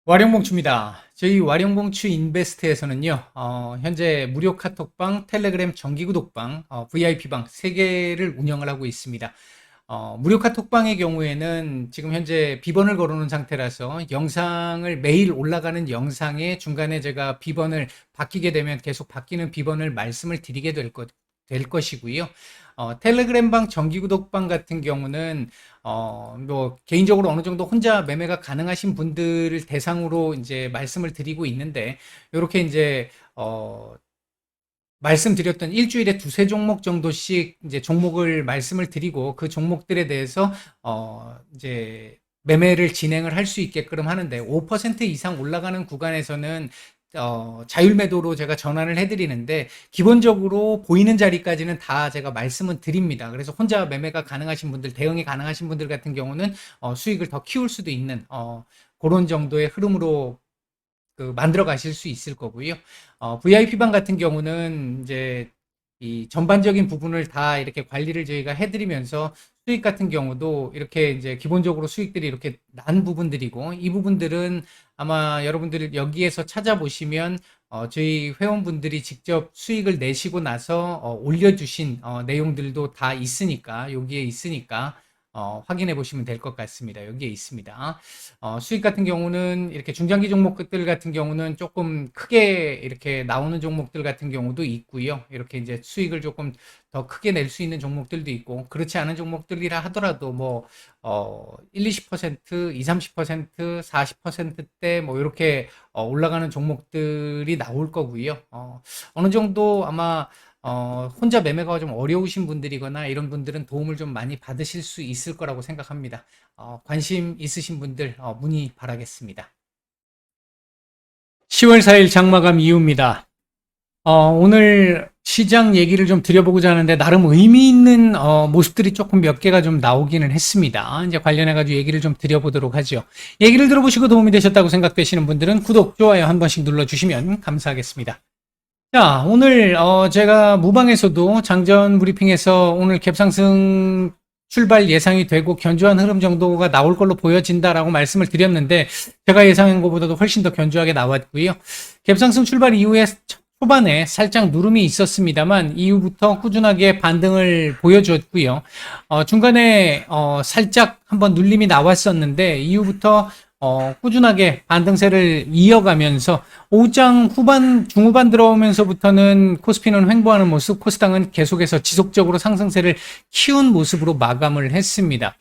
와룡봉추입니다. 저희 와룡봉추 인베스트에서는요, 현재 무료 카톡방, 텔레그램 정기구독방, VIP방 3개를 운영을 하고 있습니다. 무료 카톡방의 경우에는 지금 현재 비번을 걸어놓은 상태라서 영상을 매일 올라가는 영상에 중간에 제가 비번을 바뀌게 되면 계속 바뀌는 비번을 말씀을 드리게 될 것이고요. 텔레그램방 정기구독방 같은 경우는 뭐 개인적으로 어느 정도 혼자 매매가 가능하신 분들을 대상으로 이제 말씀을 드리고 있는데, 이렇게 이제 말씀드렸던 일주일에 두세 종목 정도씩 이제 종목을 말씀을 드리고 그 종목들에 대해서 이제 매매를 진행을 할 수 있게끔 하는데, 5% 이상 올라가는 구간에서는 자율 매도로 제가 전환을 해드리는데, 기본적으로 보이는 자리까지는 다 제가 말씀은 드립니다. 그래서 혼자 매매가 가능하신 분들, 대응이 가능하신 분들 같은 경우는 수익을 더 키울 수도 있는 그런 정도의 흐름으로 만들어 가실 수 있을 거고요. VIP방 같은 경우는 이제 이 전반적인 부분을 다 이렇게 관리를 저희가 해드리면서 수익 같은 경우도 이렇게 이제 기본적으로 수익들이 이렇게 난 부분들이고, 이 부분들은 아마 여러분들이 여기에서 찾아보시면 저희 회원분들이 직접 수익을 내시고 나서 올려주신 내용들도 다 있으니까, 여기에 있으니까 확인해 보시면 될 것 같습니다. 여기에 있습니다. 수익 같은 경우는 이렇게 중장기 종목들 같은 경우는 조금 크게 이렇게 나오는 종목들 같은 경우도 있고요. 이렇게 이제 수익을 조금 더 크게 낼 수 있는 종목들도 있고, 그렇지 않은 종목들이라 하더라도 뭐 1, 20%, 2, 30%, 40%대 뭐 이렇게 올라가는 종목들이 나올 거고요. 어느 정도 아마 혼자 매매가 좀 어려우신 분들이거나 이런 분들은 도움을 좀 많이 받으실 수 있을 거라고 생각합니다. 관심 있으신 분들 문의 바라겠습니다. 10월 4일 장마감 이후입니다. 오늘 시장 얘기를 좀 드려보고자 하는데, 나름 의미 있는 모습들이 조금 몇 개가 좀 나오기는 했습니다. 이제 관련해가지고 얘기를 좀 드려보도록 하죠. 얘기를 들어보시고 도움이 되셨다고 생각되시는 분들은 구독, 좋아요 한 번씩 눌러주시면 감사하겠습니다. 자, 오늘 제가 무방에서도 장전 브리핑에서 오늘 갭상승 출발 예상이 되고 견조한 흐름 정도가 나올 걸로 보여진다라고 말씀을 드렸는데, 제가 예상한 것보다도 훨씬 더 견조하게 나왔고요. 갭상승 출발 이후에 초반에 살짝 누름이 있었습니다만 이후부터 꾸준하게 반등을 보여줬고요. 중간에 살짝 한번 눌림이 나왔었는데 이후부터 꾸준하게 반등세를 이어가면서 오후장 중후반 들어오면서부터는 코스피는 횡보하는 모습, 코스닥은 계속해서 지속적으로 상승세를 키운 모습으로 마감을 했습니다.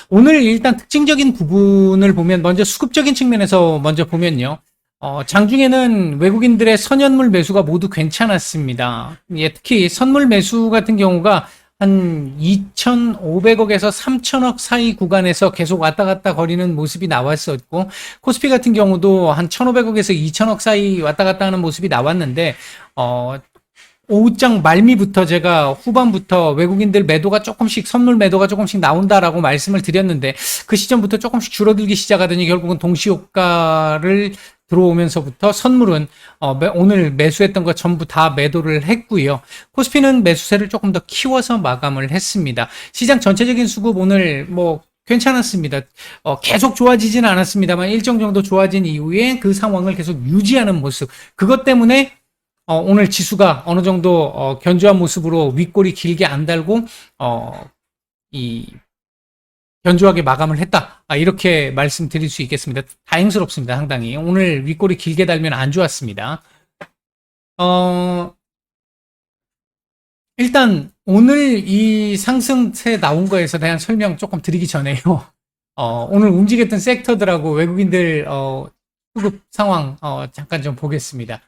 오늘 일단 특징적인 부분을 보면, 먼저 수급적인 측면에서 먼저 보면요. 장중에는 외국인들의 선현물 매수가 모두 괜찮았습니다. 예, 특히 선물 매수 같은 경우가 한 2,500억에서 3,000억 사이 구간에서 계속 왔다 갔다 거리는 모습이 나왔었고, 코스피 같은 경우도 한 1,500억에서 2,000억 사이 왔다 갔다 하는 모습이 나왔는데, 오후장 말미부터 제가 후반부터 외국인들 매도가 조금씩, 선물 매도가 조금씩 나온다라고 말씀을 드렸는데, 그 시점부터 조금씩 줄어들기 시작하더니 결국은 동시효과를 들어오면서부터 선물은 오늘 매수했던 거 전부 다 매도를 했고요. 코스피는 매수세를 조금 더 키워서 마감을 했습니다. 시장 전체적인 수급 오늘 뭐 괜찮았습니다. 계속 좋아지지는 않았습니다만 일정 정도 좋아진 이후에 그 상황을 계속 유지하는 모습, 그것 때문에 오늘 지수가 어느 정도 견조한 모습으로 윗골이 길게 안 달고 견조하게 마감을 했다, 이렇게 말씀드릴 수 있겠습니다. 다행스럽습니다. 상당히 오늘 윗골이 길게 달면 안 좋았습니다. 일단 오늘 이 상승세 나온 거에서 대한 설명 조금 드리기 전에요. 오늘 움직였던 섹터들하고 외국인들 수급 상황 잠깐 좀 보겠습니다.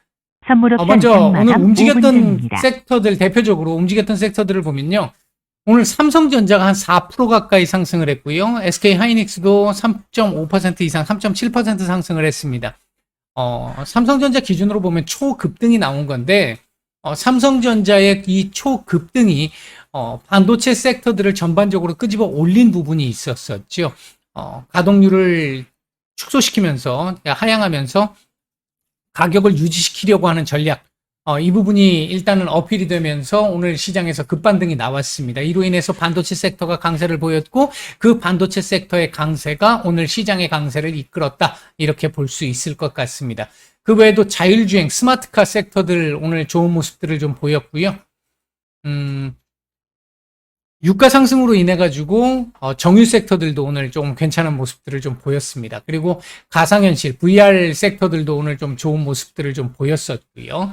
먼저 오늘 움직였던 섹터들, 대표적으로 움직였던 섹터들을 보면요. 오늘 삼성전자가 한 4% 가까이 상승을 했고요. SK하이닉스도 3.5% 이상, 3.7% 상승을 했습니다. 삼성전자 기준으로 보면 초급등이 나온 건데, 삼성전자의 이 초급등이 반도체 섹터들을 전반적으로 끄집어 올린 부분이 있었었죠. 가동률을 축소시키면서, 하향하면서 가격을 유지시키려고 하는 전략, 이 부분이 일단은 어필이 되면서 오늘 시장에서 급반등이 나왔습니다. 이로 인해서 반도체 섹터가 강세를 보였고 그 반도체 섹터의 강세가 오늘 시장의 강세를 이끌었다. 이렇게 볼 수 있을 것 같습니다. 그 외에도 자율주행, 스마트카 섹터들 오늘 좋은 모습들을 좀 보였고요. 유가 상승으로 인해 가지고 정유 섹터들도 오늘 좀 괜찮은 모습들을 좀 보였습니다. 그리고 가상현실, VR sek터들도 오늘 좀 좋은 모습들을 좀 보였었고요.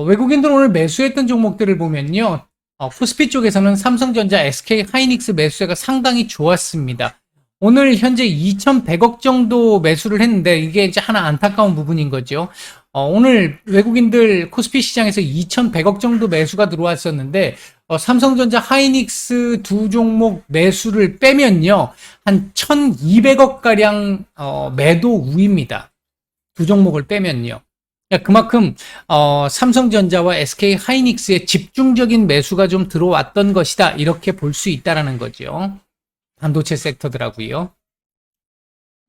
외국인들 오늘 매수했던 종목들을 보면요. 코스피 쪽에서는 삼성전자, SK 하이닉스 매수세가 상당히 좋았습니다. 오늘 현재 2,100억 정도 매수를 했는데 이게 이제 하나 안타까운 부분인 거죠. 오늘 외국인들 코스피 시장에서 2,100억 정도 매수가 들어왔었는데 삼성전자, 하이닉스 두 종목 매수를 빼면요. 한 1,200억 가량 매도 우입니다. 두 종목을 빼면요. 그만큼 삼성전자와 SK 하이닉스의 집중적인 매수가 좀 들어왔던 것이다. 이렇게 볼 수 있다라는 거죠. 반도체 섹터더라고요.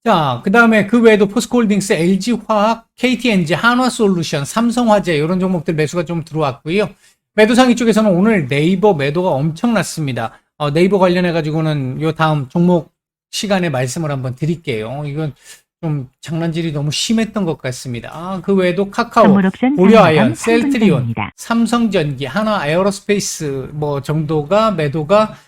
자, 그 다음에 그 외에도 포스코홀딩스, LG화학, KTNG, 한화솔루션, 삼성화재 이런 종목들 매수가 좀 들어왔고요. 매도상위 쪽에서는 오늘 네이버 매도가 엄청났습니다. 네이버 관련해 가지고는 요 다음 종목 시간에 말씀을 한번 드릴게요. 이건 좀 장난질이 너무 심했던 것 같습니다. 그 외에도 카카오, 고려아연, 셀트리온, 삼성전기, 한화에어로스페이스 뭐 정도가 매도가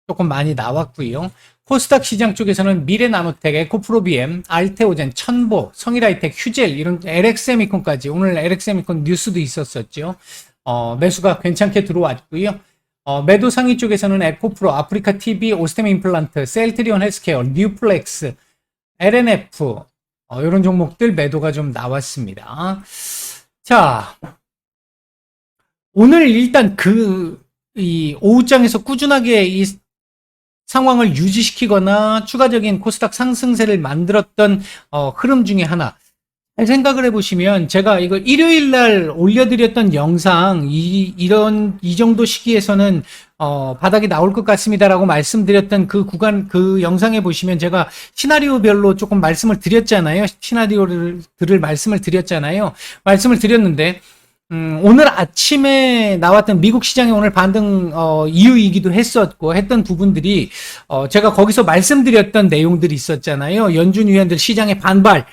조금 많이 나왔고요. 코스닥 시장 쪽에서는 미래나노텍, 에코프로비엠, 알테오젠, 천보, 성일하이텍, 휴젤 이런 LX세미콘까지 오늘 LX세미콘 뉴스도 있었었죠. 매수가 괜찮게 들어왔고요. 매도 상위 쪽에서는 에코프로, 아프리카TV, 오스템 임플란트, 셀트리온 헬스케어, 뉴플렉스, LNF 이런 종목들 매도가 좀 나왔습니다. 자, 오늘 일단 이 오후장에서 꾸준하게 이 상황을 유지시키거나 추가적인 코스닥 상승세를 만들었던 흐름 중에 하나. 잘 생각을 해보시면 제가 이거 일요일 날 올려드렸던 영상 이 정도 시기에서는 바닥이 나올 것 같습니다라고 말씀드렸던 그 구간 그 영상에 보시면 제가 시나리오별로 조금 말씀을 드렸잖아요. 시나리오들을 말씀을 드렸잖아요. 말씀을 드렸는데 오늘 아침에 나왔던 미국 시장의 오늘 반등 이유이기도 했던 부분들이 제가 거기서 말씀드렸던 내용들이 있었잖아요. 연준 위원들 시장의 반발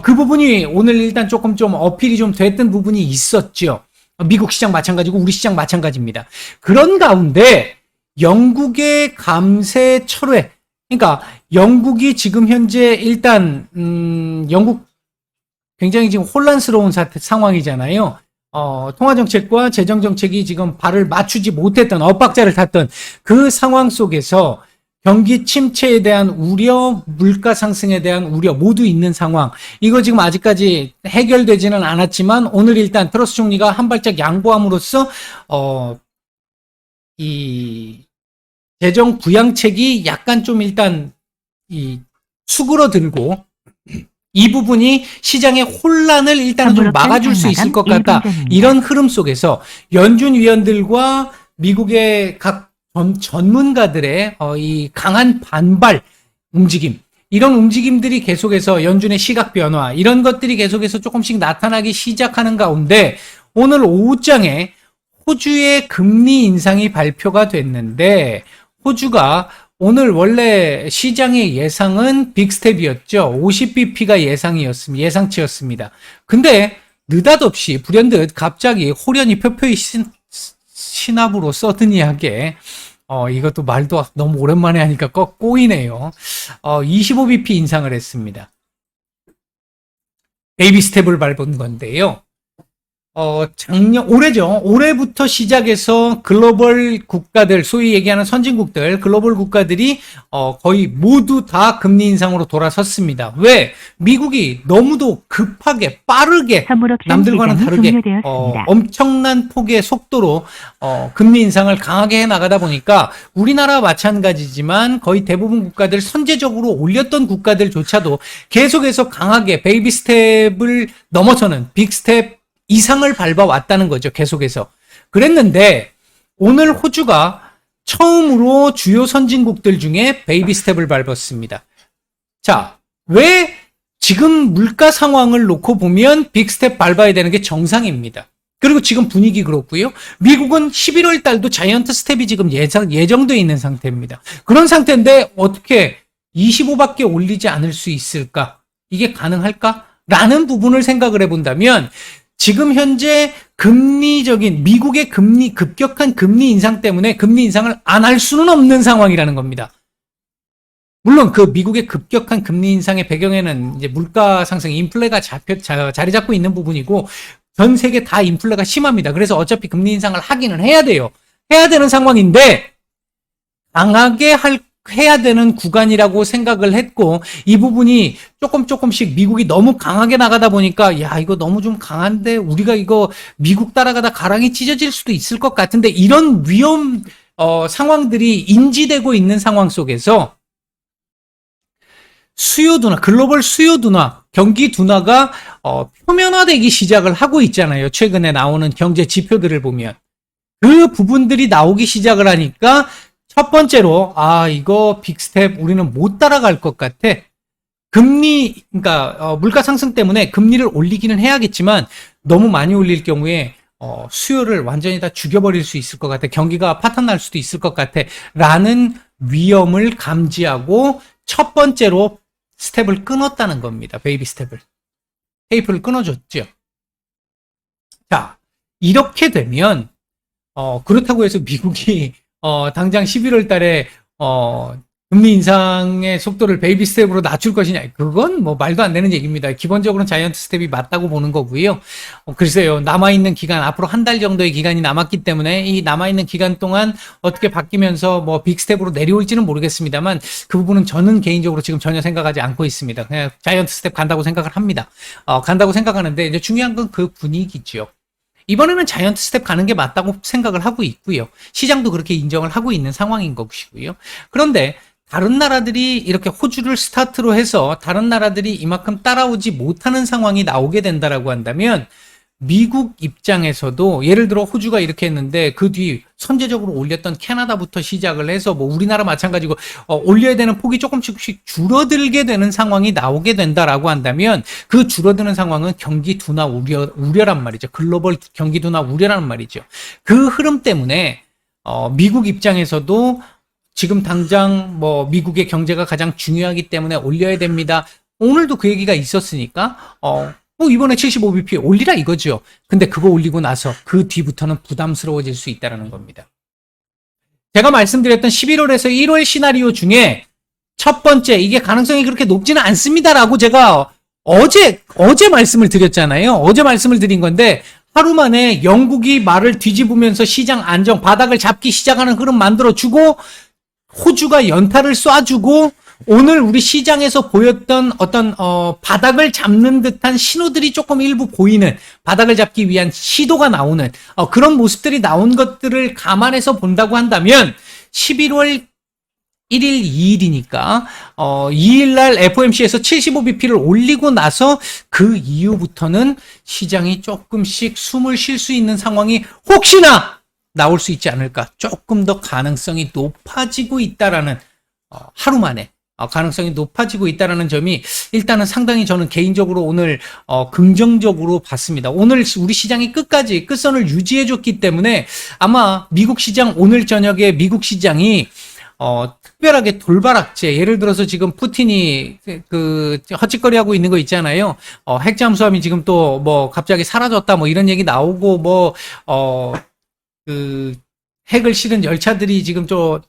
그 부분이 오늘 일단 조금 좀 어필이 좀 됐던 부분이 있었죠. 미국 시장 마찬가지고 우리 시장 마찬가지입니다. 그런 가운데 영국의 감세 철회, 그러니까 영국이 지금 현재 일단 영국 굉장히 지금 혼란스러운 상황이잖아요. 통화정책과 재정정책이 지금 발을 맞추지 못했던 엇박자를 탔던 그 상황 속에서 경기 침체에 대한 우려, 물가 상승에 대한 우려 모두 있는 상황. 이거 지금 아직까지 해결되지는 않았지만 오늘 일단 트러스 총리가 한 발짝 양보함으로써 이 재정 부양책이 약간 좀 일단 수그러들고 이 부분이 시장의 혼란을 일단은 좀 막아줄 수 있을 것 같다. 이런 흐름 속에서 연준 위원들과 미국의 각 전문가들의 이 강한 반발 움직임, 이런 움직임들이 계속해서 연준의 시각 변화, 이런 것들이 계속해서 조금씩 나타나기 시작하는 가운데 오늘 오후장에 호주의 금리 인상이 발표가 됐는데 호주가 오늘 원래 시장의 예상은 빅스텝이었죠. 50bp가 예상치였습니다. 근데 느닷없이 불현듯 갑자기 호련히 표표히 신압으로 서든이하게 이것도 말도 너무 오랜만에 하니까 꼬이네요. 25bp 인상을 했습니다. 베이비 스텝을 밟은 건데요. 올해부터 시작해서 글로벌 국가들, 소위 얘기하는 선진국들, 글로벌 국가들이 거의 모두 다 금리 인상으로 돌아섰습니다. 왜? 미국이 너무도 급하게, 빠르게, 남들과는 다르게, 엄청난 폭의 속도로, 금리 인상을 강하게 해 나가다 보니까 우리나라 마찬가지지만 거의 대부분 국가들 선제적으로 올렸던 국가들조차도 계속해서 강하게 베이비 스텝을 넘어서는 빅 스텝 이상을 밟아왔다는 거죠. 계속해서. 그랬는데 오늘 호주가 처음으로 주요 선진국들 중에 베이비 스텝을 밟았습니다. 자, 왜 지금 물가 상황을 놓고 보면 빅스텝 밟아야 되는 게 정상입니다. 그리고 지금 분위기 그렇고요. 미국은 11월 달도 자이언트 스텝이 지금 예정되어 있는 상태입니다. 그런 상태인데 어떻게 25밖에 올리지 않을 수 있을까? 이게 가능할까? 라는 부분을 생각을 해본다면 지금 현재 미국의 급격한 금리 인상 때문에 금리 인상을 안 할 수는 없는 상황이라는 겁니다. 물론 그 미국의 급격한 금리 인상의 배경에는 이제 물가 상승, 인플레가 자리 잡고 있는 부분이고 전 세계 다 인플레가 심합니다. 그래서 어차피 금리 인상을 하기는 해야 돼요. 해야 되는 상황인데 강하게 해야 되는 구간이라고 생각을 했고 이 부분이 조금씩 미국이 너무 강하게 나가다 보니까 야 이거 너무 좀 강한데 우리가 이거 미국 따라가다 가랑이 찢어질 수도 있을 것 같은데 이런 위험 상황들이 인지되고 있는 상황 속에서 수요 둔화, 글로벌 수요 둔화, 경기 둔화가 표면화되기 시작을 하고 있잖아요. 최근에 나오는 경제 지표들을 보면 그 부분들이 나오기 시작을 하니까 첫 번째로 이거 빅스텝 우리는 못 따라갈 것 같아. 그러니까 물가 상승 때문에 금리를 올리기는 해야겠지만 너무 많이 올릴 경우에 수요를 완전히 다 죽여버릴 수 있을 것 같아. 경기가 파탄 날 수도 있을 것 같아. 라는 위험을 감지하고 첫 번째로 스텝을 끊었다는 겁니다. 베이비 스텝을. 테이프를 끊어줬죠. 자, 이렇게 되면 그렇다고 해서 미국이 당장 11월 달에 금리 인상의 속도를 베이비 스텝으로 낮출 것이냐, 그건 뭐 말도 안 되는 얘기입니다. 기본적으로는 자이언트 스텝이 맞다고 보는 거고요. 글쎄요, 남아있는 기간, 앞으로 한 달 정도의 기간이 남았기 때문에 이 남아있는 기간 동안 어떻게 바뀌면서 뭐 빅 스텝으로 내려올지는 모르겠습니다만 그 부분은 저는 개인적으로 지금 전혀 생각하지 않고 있습니다. 그냥 자이언트 스텝 간다고 생각을 합니다. 간다고 생각하는데 이제 중요한 건 그 분위기죠. 이번에는 자이언트 스텝 가는 게 맞다고 생각을 하고 있고요. 시장도 그렇게 인정을 하고 있는 상황인 것이고요. 그런데 다른 나라들이 이렇게 호주를 스타트로 해서 다른 나라들이 이만큼 따라오지 못하는 상황이 나오게 된다라고 한다면 미국 입장에서도 예를 들어 호주가 이렇게 했는데 그 뒤 선제적으로 올렸던 캐나다부터 시작을 해서 뭐 우리나라 마찬가지고 올려야 되는 폭이 조금씩 줄어들게 되는 상황이 나오게 된다라고 한다면 그 줄어드는 상황은 경기 둔화 우려란 말이죠. 글로벌 경기 둔화 우려라는 말이죠. 그 흐름 때문에 미국 입장에서도 지금 당장 뭐 미국의 경제가 가장 중요하기 때문에 올려야 됩니다. 오늘도 그 얘기가 있었으니까 이번에 75bp 올리라 이거죠. 근데 그거 올리고 나서 그 뒤부터는 부담스러워질 수 있다는 겁니다. 제가 말씀드렸던 11월에서 1월 시나리오 중에 첫 번째, 이게 가능성이 그렇게 높지는 않습니다라고 제가 어제 말씀을 드렸잖아요. 어제 말씀을 드린 건데 하루 만에 영국이 말을 뒤집으면서 시장 안정, 바닥을 잡기 시작하는 흐름 만들어주고 호주가 연타를 쏴주고 오늘 우리 시장에서 보였던 어떤 바닥을 잡는 듯한 신호들이 조금 일부 보이는, 바닥을 잡기 위한 시도가 나오는 그런 모습들이 나온 것들을 감안해서 본다고 한다면 11월 1일, 2일이니까 2일날 FOMC에서 75bp를 올리고 나서 그 이후부터는 시장이 조금씩 숨을 쉴 수 있는 상황이 혹시나 나올 수 있지 않을까. 조금 더 가능성이 높아지고 있다라는 하루 만에 가능성이 높아지고 있다라는 점이 일단은 상당히 저는 개인적으로 오늘 긍정적으로 봤습니다. 오늘 우리 시장이 끝까지 끝선을 유지해줬기 때문에 아마 미국 시장, 오늘 저녁에 미국 시장이 특별하게 돌발악재, 예를 들어서 지금 푸틴이 그 헛짓거리하고 있는 거 있잖아요. 핵잠수함이 지금 또 뭐 갑자기 사라졌다 뭐 이런 얘기 나오고 뭐 그 핵을 실은 열차들이 지금 좀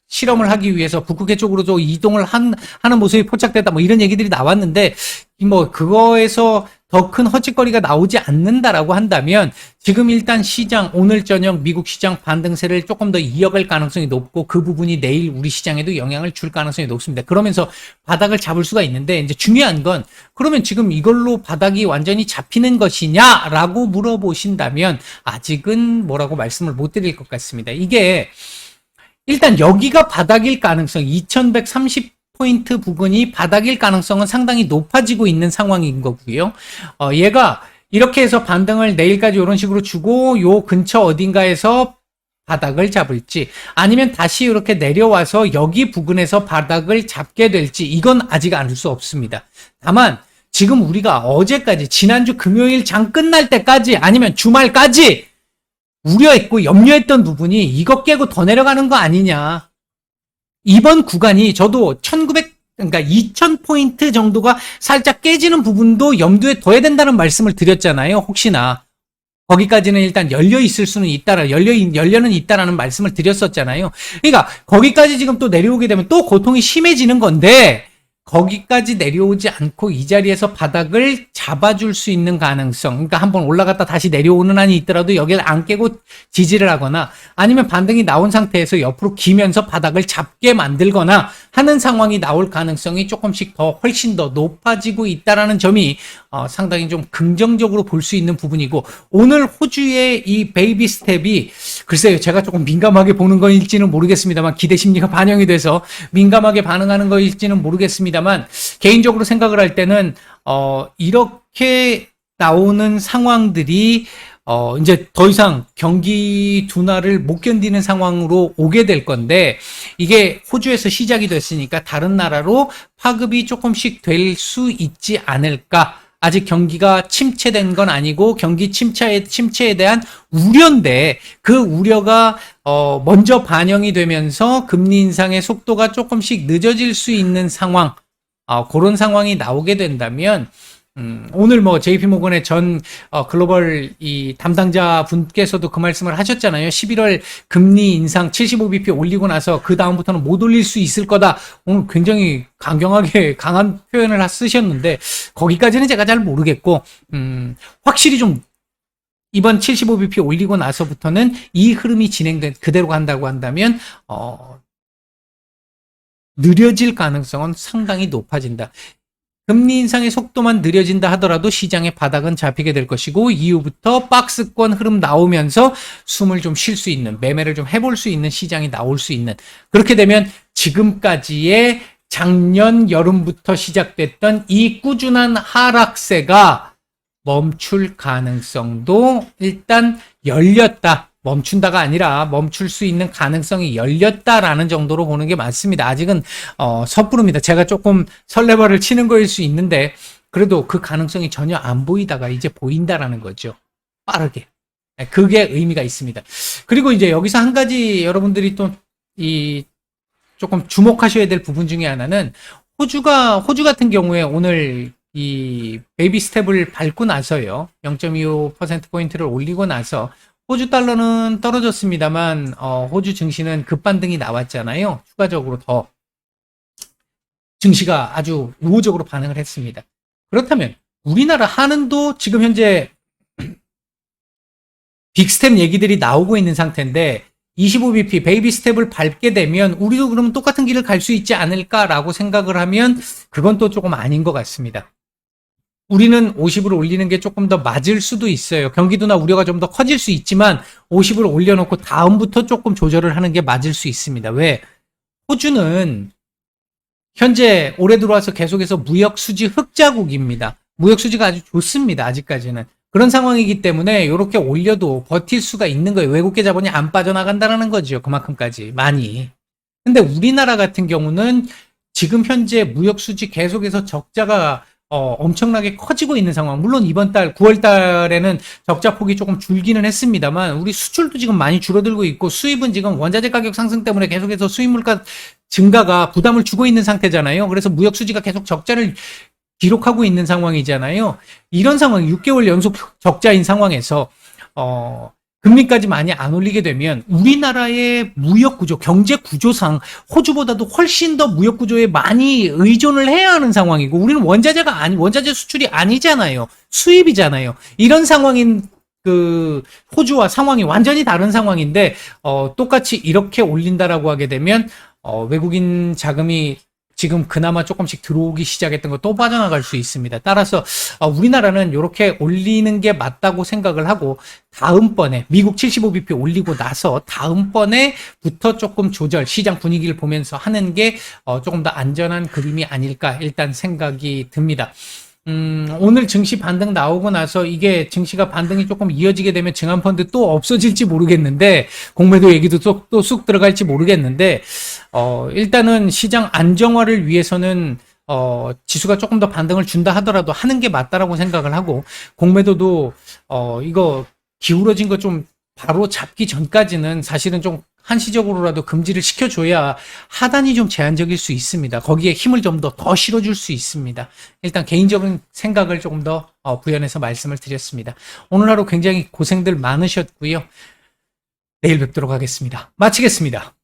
실험을 하기 위해서 북극해 쪽으로 좀 이동을 하는 모습이 포착됐다 뭐 이런 얘기들이 나왔는데 뭐 그거에서 더 큰 헛짓거리가 나오지 않는다라고 한다면 지금 일단 시장, 오늘 저녁 미국 시장 반등세를 조금 더 이어갈 가능성이 높고 그 부분이 내일 우리 시장에도 영향을 줄 가능성이 높습니다. 그러면서 바닥을 잡을 수가 있는데 이제 중요한 건 그러면 지금 이걸로 바닥이 완전히 잡히는 것이냐라고 물어보신다면 아직은 뭐라고 말씀을 못 드릴 것 같습니다. 이게 일단 여기가 바닥일 가능성, 2130포인트 부근이 바닥일 가능성은 상당히 높아지고 있는 상황인 거고요. 얘가 이렇게 해서 반등을 내일까지 이런 식으로 주고 요 근처 어딘가에서 바닥을 잡을지 아니면 다시 이렇게 내려와서 여기 부근에서 바닥을 잡게 될지 이건 아직 알 수 없습니다. 다만 지금 우리가 어제까지, 지난주 금요일 장 끝날 때까지, 아니면 주말까지 우려했고 염려했던 부분이 이거 깨고 더 내려가는 거 아니냐. 이번 구간이 저도 그러니까 2000포인트 정도가 살짝 깨지는 부분도 염두에 둬야 된다는 말씀을 드렸잖아요. 혹시나. 거기까지는 일단 열려 있을 수는 있다라, 열려는 있다라는 말씀을 드렸었잖아요. 그러니까 거기까지 지금 또 내려오게 되면 또 고통이 심해지는 건데, 거기까지 내려오지 않고 이 자리에서 바닥을 잡아줄 수 있는 가능성. 그러니까 한번 올라갔다 다시 내려오는 한이 있더라도 여기를 안 깨고 지지를 하거나, 아니면 반등이 나온 상태에서 옆으로 기면서 바닥을 잡게 만들거나 하는 상황이 나올 가능성이 조금씩 더 훨씬 더 높아지고 있다라는 점이 상당히 좀 긍정적으로 볼 수 있는 부분이고, 오늘 호주의 이 베이비 스텝이, 글쎄요, 제가 조금 민감하게 보는 거일지는 모르겠습니다만, 기대 심리가 반영이 돼서 민감하게 반응하는 거일지는 모르겠습니다만, 개인적으로 생각을 할 때는 이렇게 나오는 상황들이 이제 더 이상 경기 둔화를 못 견디는 상황으로 오게 될 건데, 이게 호주에서 시작이 됐으니까 다른 나라로 파급이 조금씩 될 수 있지 않을까. 아직 경기가 침체된 건 아니고 경기 침체에 대한 우려인데, 그 우려가 먼저 반영이 되면서 금리 인상의 속도가 조금씩 늦어질 수 있는 상황, 그런 상황이 나오게 된다면, 오늘 뭐 JP모건의 전 글로벌 이 담당자 분께서도 그 말씀을 하셨잖아요. 11월 금리 인상 75bp 올리고 나서 그 다음부터는 못 올릴 수 있을 거다. 오늘 굉장히 강경하게 강한 표현을 쓰셨는데, 거기까지는 제가 잘 모르겠고, 확실히 좀 이번 75bp 올리고 나서부터는 이 흐름이 그대로 간다고 한다면 느려질 가능성은 상당히 높아진다. 금리 인상의 속도만 느려진다 하더라도 시장의 바닥은 잡히게 될 것이고, 이후부터 박스권 흐름 나오면서 숨을 좀 쉴 수 있는, 매매를 좀 해볼 수 있는 시장이 나올 수 있는, 그렇게 되면 지금까지의 작년 여름부터 시작됐던 이 꾸준한 하락세가 멈출 가능성도 일단 열렸다. 멈춘다가 아니라 멈출 수 있는 가능성이 열렸다라는 정도로 보는 게 맞습니다. 아직은 섣부릅니다. 제가 조금 설레발을 치는 거일 수 있는데, 그래도 그 가능성이 전혀 안 보이다가 이제 보인다라는 거죠. 빠르게. 그게 의미가 있습니다. 그리고 이제 여기서 한 가지 여러분들이 또 조금 주목하셔야 될 부분 중에 하나는, 호주 같은 경우에 오늘 이 베이비 스텝을 밟고 나서요, 0.25%포인트를 올리고 나서 호주 달러는 떨어졌습니다만, 호주 증시는 급반등이 나왔잖아요. 추가적으로 더 증시가 아주 우호적으로 반응을 했습니다. 그렇다면 우리나라 한은도 지금 현재 빅스텝 얘기들이 나오고 있는 상태인데, 25bp 베이비 스텝을 밟게 되면 우리도 그러면 똑같은 길을 갈 수 있지 않을까라고 생각을 하면, 그건 또 조금 아닌 것 같습니다. 우리는 50을 올리는 게 조금 더 맞을 수도 있어요. 경기도나 우려가 좀 더 커질 수 있지만 50을 올려놓고 다음부터 조금 조절을 하는 게 맞을 수 있습니다. 왜? 호주는 현재 올해 들어와서 계속해서 무역 수지 흑자국입니다. 무역 수지가 아주 좋습니다. 아직까지는. 그런 상황이기 때문에 이렇게 올려도 버틸 수가 있는 거예요. 외국계 자본이 안 빠져나간다는 거죠. 그만큼까지 많이. 근데 우리나라 같은 경우는 지금 현재 무역 수지 계속해서 적자가 엄청나게 커지고 있는 상황. 물론 이번 달 9월 달에는 적자 폭이 조금 줄기는 했습니다만, 우리 수출도 지금 많이 줄어들고 있고, 수입은 지금 원자재 가격 상승 때문에 계속해서 수입 물가 증가가 부담을 주고 있는 상태잖아요. 그래서 무역 수지가 계속 적자를 기록하고 있는 상황이잖아요. 이런 상황, 6개월 연속 적자인 상황에서 금리까지 많이 안 올리게 되면 우리나라의 무역 구조, 경제 구조상 호주보다도 훨씬 더 무역 구조에 많이 의존을 해야 하는 상황이고, 우리는 원자재 수출이 아니잖아요. 수입이잖아요. 이런 상황인 호주와 상황이 완전히 다른 상황인데, 똑같이 이렇게 올린다라고 하게 되면 외국인 자금이 지금 그나마 조금씩 들어오기 시작했던 거 또 빠져나갈 수 있습니다. 따라서 우리나라는 이렇게 올리는 게 맞다고 생각을 하고, 다음번에 미국 75bp 올리고 나서 다음번에부터 조금 조절, 시장 분위기를 보면서 하는 게 조금 더 안전한 그림이 아닐까 일단 생각이 듭니다. 오늘 증시 반등 나오고 나서 이게 증시가 반등이 조금 이어지게 되면 증안펀드 또 없어질지 모르겠는데, 공매도 얘기도 또 쑥 들어갈지 모르겠는데, 일단은 시장 안정화를 위해서는 지수가 조금 더 반등을 준다 하더라도 하는 게 맞다라고 생각을 하고, 공매도도 이거 기울어진 거 좀 바로 잡기 전까지는 사실은 좀 한시적으로라도 금지를 시켜줘야 하단이 좀 제한적일 수 있습니다. 거기에 힘을 좀 더 실어줄 수 있습니다. 일단 개인적인 생각을 조금 더 부연해서 말씀을 드렸습니다. 오늘 하루 굉장히 고생들 많으셨고요. 내일 뵙도록 하겠습니다. 마치겠습니다.